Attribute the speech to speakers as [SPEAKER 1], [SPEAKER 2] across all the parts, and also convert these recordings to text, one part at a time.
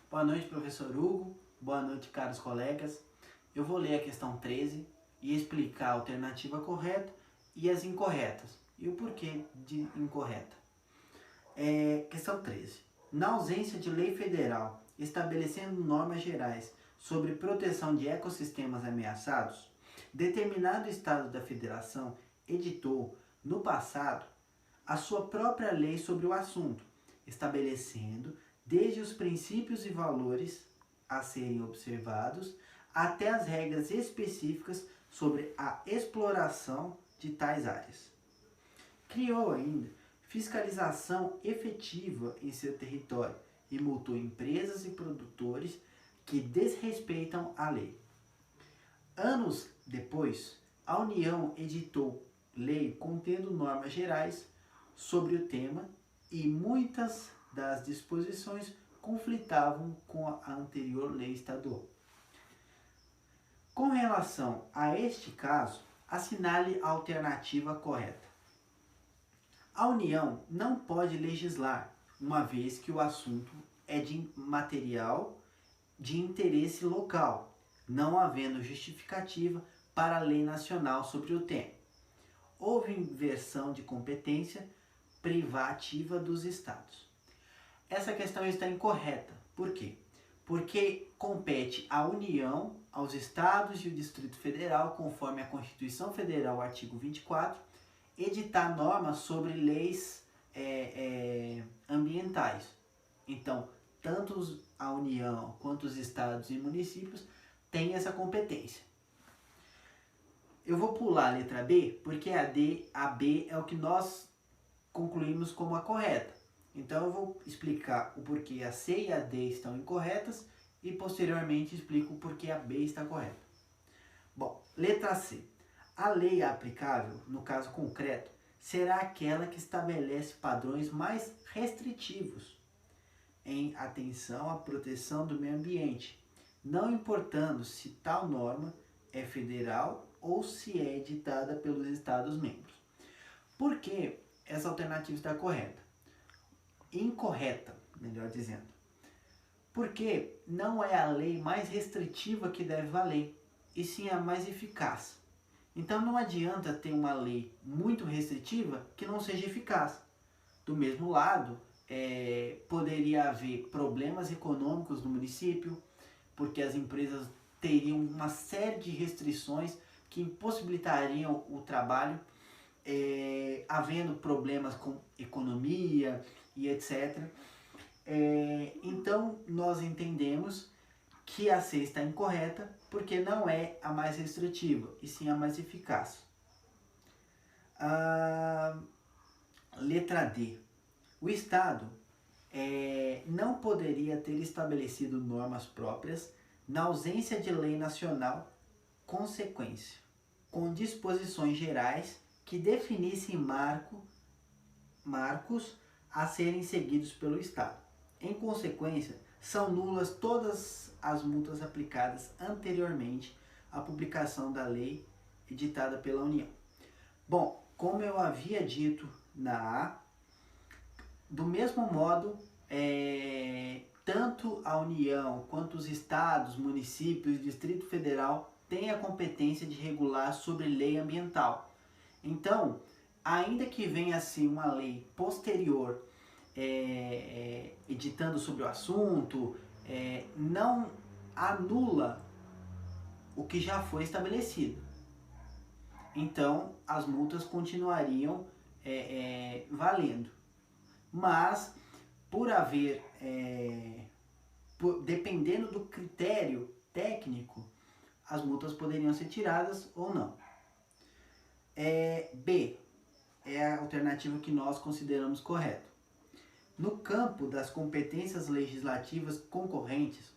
[SPEAKER 1] Boa noite, professor Hugo. Boa noite, caros colegas. Eu vou ler a questão 13 e explicar a alternativa correta e as incorretas e o porquê de incorreta. Questão 13. Na ausência de lei federal estabelecendo normas gerais sobre proteção de ecossistemas ameaçados, determinado Estado da Federação editou, no passado, a sua própria lei sobre o assunto, estabelecendo desde os princípios e valores a serem observados até as regras específicas sobre a exploração de tais áreas. Criou ainda fiscalização efetiva em seu território e multou empresas e produtores que desrespeitam a lei. Anos depois, a União editou lei contendo normas gerais sobre o tema e muitas das disposições conflitavam com a anterior lei estadual. Com relação a este caso, assinale a alternativa correta. A União não pode legislar, uma vez que o assunto é de material de interesse local, não havendo justificativa para a lei nacional sobre o tema. Houve inversão de competência privativa dos estados. Essa questão está incorreta. Por quê? Porque compete à União, aos estados e o Distrito Federal, conforme a Constituição Federal, artigo 24, editar normas sobre leis ambientais. Então, tanto a União quanto os estados e municípios têm essa competência. Eu vou pular a letra B, porque a B é o que nós concluímos como a correta. Então eu vou explicar o porquê a C e a D estão incorretas e posteriormente explico o porquê a B está correta. Bom, letra C. A lei aplicável, no caso concreto, será aquela que estabelece padrões mais restritivos em atenção à proteção do meio ambiente, não importando se tal norma é federal ou se é editada pelos Estados-membros. Por que essa alternativa está correta? Incorreta, melhor dizendo. Porque não é a lei mais restritiva que deve valer, e sim a mais eficaz. Então não adianta ter uma lei muito restritiva que não seja eficaz. Do mesmo lado, poderia haver problemas econômicos no município, porque as empresas teriam uma série de restrições que impossibilitariam o trabalho, havendo problemas com economia e etc. Então, nós entendemos que a C está incorreta porque não é a mais restritiva, e sim a mais eficaz. Letra D. O Estado não poderia ter estabelecido normas próprias na ausência de lei nacional consequência, com disposições gerais que definissem marcos a serem seguidos pelo Estado. Em consequência, são nulas todas as multas aplicadas anteriormente à publicação da lei editada pela União. Bom, como eu havia dito na A, do mesmo modo, tanto a União quanto os estados, municípios e Distrito Federal têm a competência de regular sobre lei ambiental. Então, ainda que venha assim uma lei posterior editando sobre o assunto, não anula o que já foi estabelecido. Então, as multas continuariam valendo. Mas, por haver, dependendo do critério técnico, as multas poderiam ser tiradas ou não. B é a alternativa que nós consideramos correta. No campo das competências legislativas concorrentes,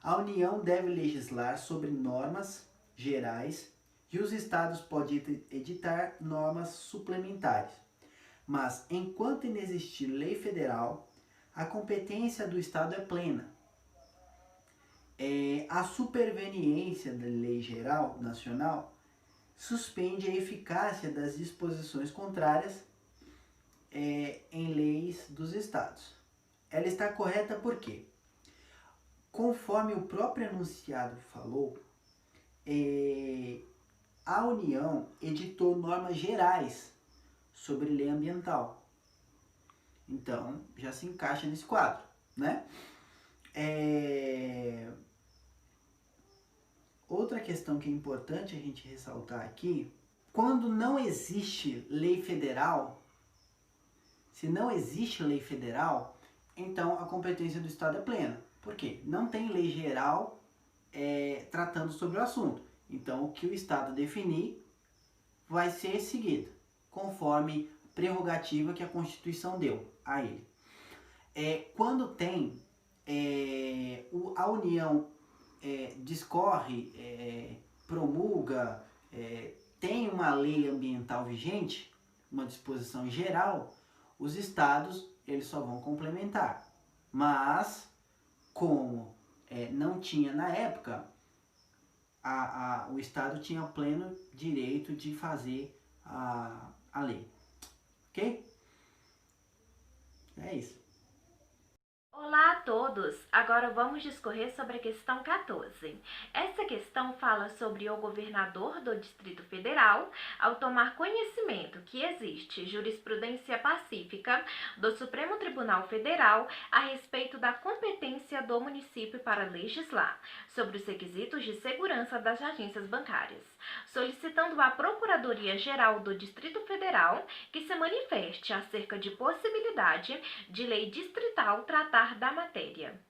[SPEAKER 1] a União deve legislar sobre normas gerais e os estados podem editar normas suplementares. Mas, enquanto inexistir lei federal, a competência do Estado é plena. A superveniência da lei geral nacional suspende a eficácia das disposições contrárias em leis dos estados. Ela está correta por quê? Conforme o próprio enunciado falou, a União editou normas gerais sobre lei ambiental. Então, já se encaixa nesse quadro, né? Outra questão que é importante a gente ressaltar aqui, quando não existe lei federal, se não existe lei federal, então a competência do Estado é plena. Por quê? Não tem lei geral tratando sobre o assunto. Então, o que o Estado definir vai ser seguido, conforme prerrogativa que a Constituição deu a ele. Quando tem a União discorre, promulga, tem uma lei ambiental vigente, uma disposição geral, os estados eles só vão complementar. Mas, como não tinha na época, o estado tinha pleno direito de fazer a lei. Ok? É isso.
[SPEAKER 2] Olá a todos! Agora vamos discorrer sobre a questão 14. Essa questão fala sobre o governador do Distrito Federal, ao tomar conhecimento que existe jurisprudência pacífica do Supremo Tribunal Federal a respeito da competência do município para legislar sobre os requisitos de segurança das agências bancárias, solicitando à Procuradoria-Geral do Distrito Federal que se manifeste acerca de possibilidade de lei distrital tratar da matéria.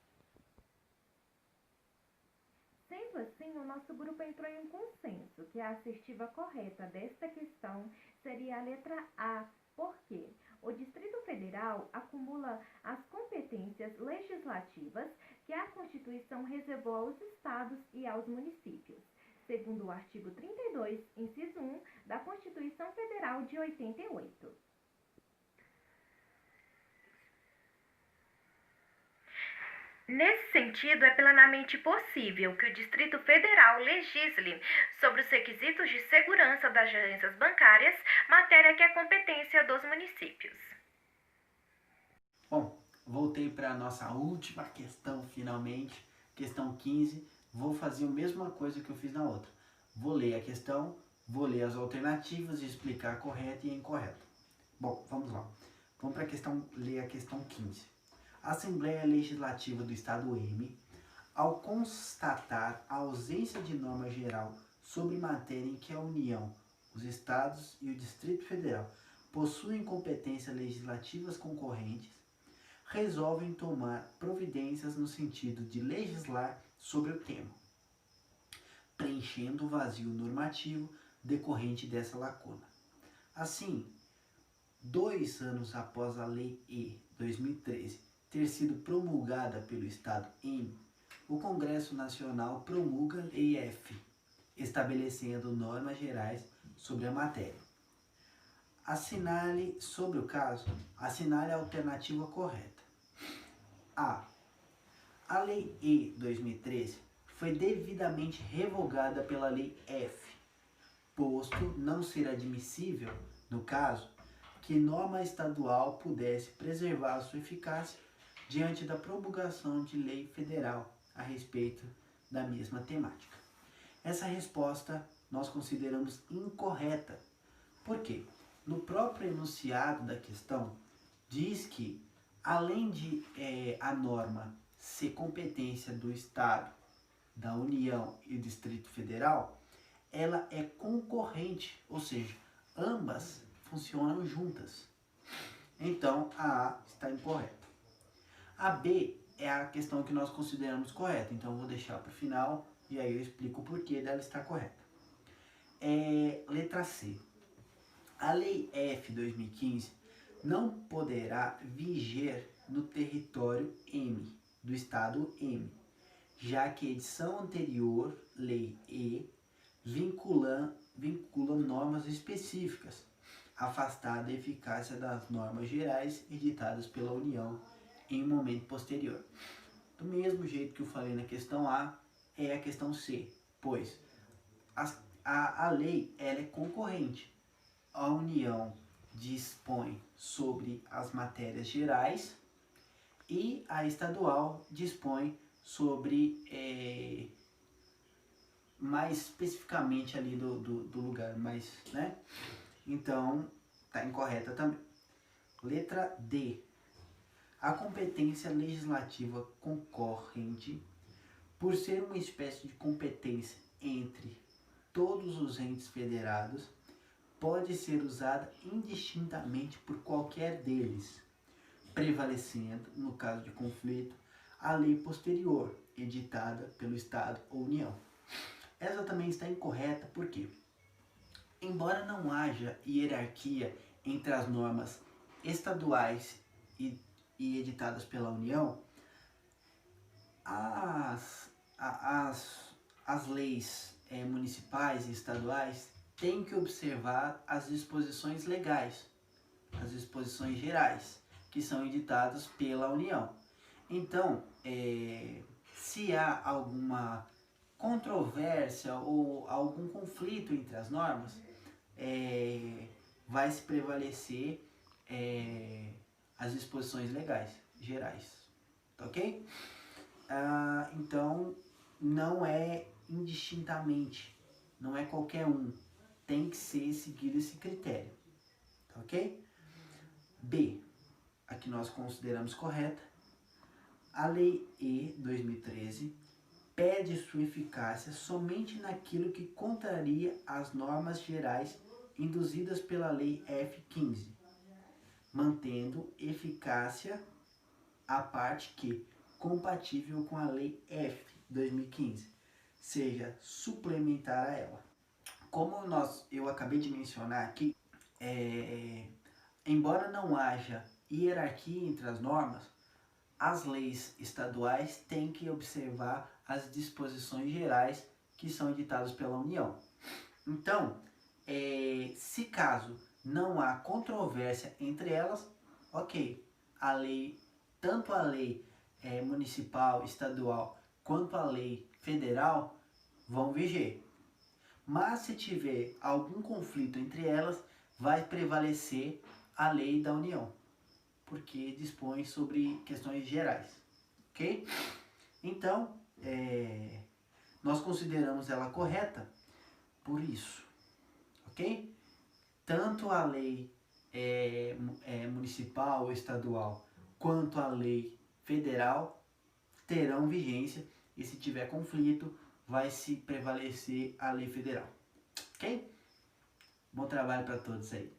[SPEAKER 2] Sendo assim, o nosso grupo entrou em um consenso que a assertiva correta desta questão seria a letra A, porque o Distrito Federal acumula as competências legislativas que a Constituição reservou aos estados e aos municípios, segundo o artigo 32, inciso 1 da Constituição Federal de 88. Nesse sentido, é plenamente possível que o Distrito Federal legisle sobre os requisitos de segurança das agências bancárias, matéria que é competência dos municípios.
[SPEAKER 1] Bom, voltei para a nossa última questão finalmente, questão 15. Vou fazer a mesma coisa que eu fiz na outra. Vou ler a questão, vou ler as alternativas e explicar a correta e a incorreta. Bom, vamos lá. Vamos para ler a questão 15. A Assembleia Legislativa do Estado M, ao constatar a ausência de norma geral sobre matéria em que a União, os Estados e o Distrito Federal possuem competências legislativas concorrentes, resolvem tomar providências no sentido de legislar sobre o tema, preenchendo o vazio normativo decorrente dessa lacuna. Assim, 2 anos após a Lei E 2013 ter sido promulgada pelo Estado M, o Congresso Nacional promulga a Lei F, estabelecendo normas gerais sobre a matéria. Assinale sobre o caso, assinale a alternativa correta. A. A Lei E 2013 foi devidamente revogada pela Lei F, posto não ser admissível, no caso, que norma estadual pudesse preservar sua eficácia diante da promulgação de lei federal a respeito da mesma temática. Essa resposta nós consideramos incorreta. Por quê? No próprio enunciado da questão, diz que, além de a norma ser competência do Estado, da União e do Distrito Federal, ela é concorrente, ou seja, ambas funcionam juntas. Então, a A está incorreta. A B é a questão que nós consideramos correta, então eu vou deixar para o final e aí eu explico o porquê dela estar correta. Letra C. A Lei F 2015 não poderá viger no território M, do Estado M, já que a edição anterior, Lei E, vincula normas específicas, afastada a eficácia das normas gerais editadas pela União em um momento posterior. Do mesmo jeito que eu falei na questão A, é a questão C, pois a lei ela é concorrente. A União dispõe sobre as matérias gerais e a estadual dispõe sobre mais especificamente ali do lugar, mas, né? Então, tá incorreta também. Letra D. A competência legislativa concorrente, por ser uma espécie de competência entre todos os entes federados, pode ser usada indistintamente por qualquer deles, prevalecendo, no caso de conflito, a lei posterior, editada pelo Estado ou União. Essa também está incorreta porque, embora não haja hierarquia entre as normas estaduais e editadas pela União, as leis municipais e estaduais têm que observar as disposições legais, as disposições gerais, que são editadas pela União. Então, se há alguma controvérsia ou algum conflito entre as normas, vai se prevalecer as disposições legais, gerais, ok? Então, não é indistintamente, não é qualquer um, tem que ser seguido esse critério, ok? B, a que nós consideramos correta, a Lei E 2013 pede sua eficácia somente naquilo que contraria as normas gerais induzidas pela Lei F15, mantendo eficácia a parte que, compatível com a Lei F 2015, seja suplementar a ela. Como eu acabei de mencionar aqui, embora não haja hierarquia entre as normas, as leis estaduais têm que observar as disposições gerais que são editadas pela União. Então, se caso não há controvérsia entre elas, ok, tanto a lei municipal, estadual, quanto a lei federal vão viger. Mas se tiver algum conflito entre elas, vai prevalecer a lei da União, porque dispõe sobre questões gerais, ok? Então, nós consideramos ela correta por isso, ok? Tanto a lei municipal ou estadual, quanto a lei federal terão vigência, e se tiver conflito, vai se prevalecer a lei federal, ok? Bom trabalho para todos aí.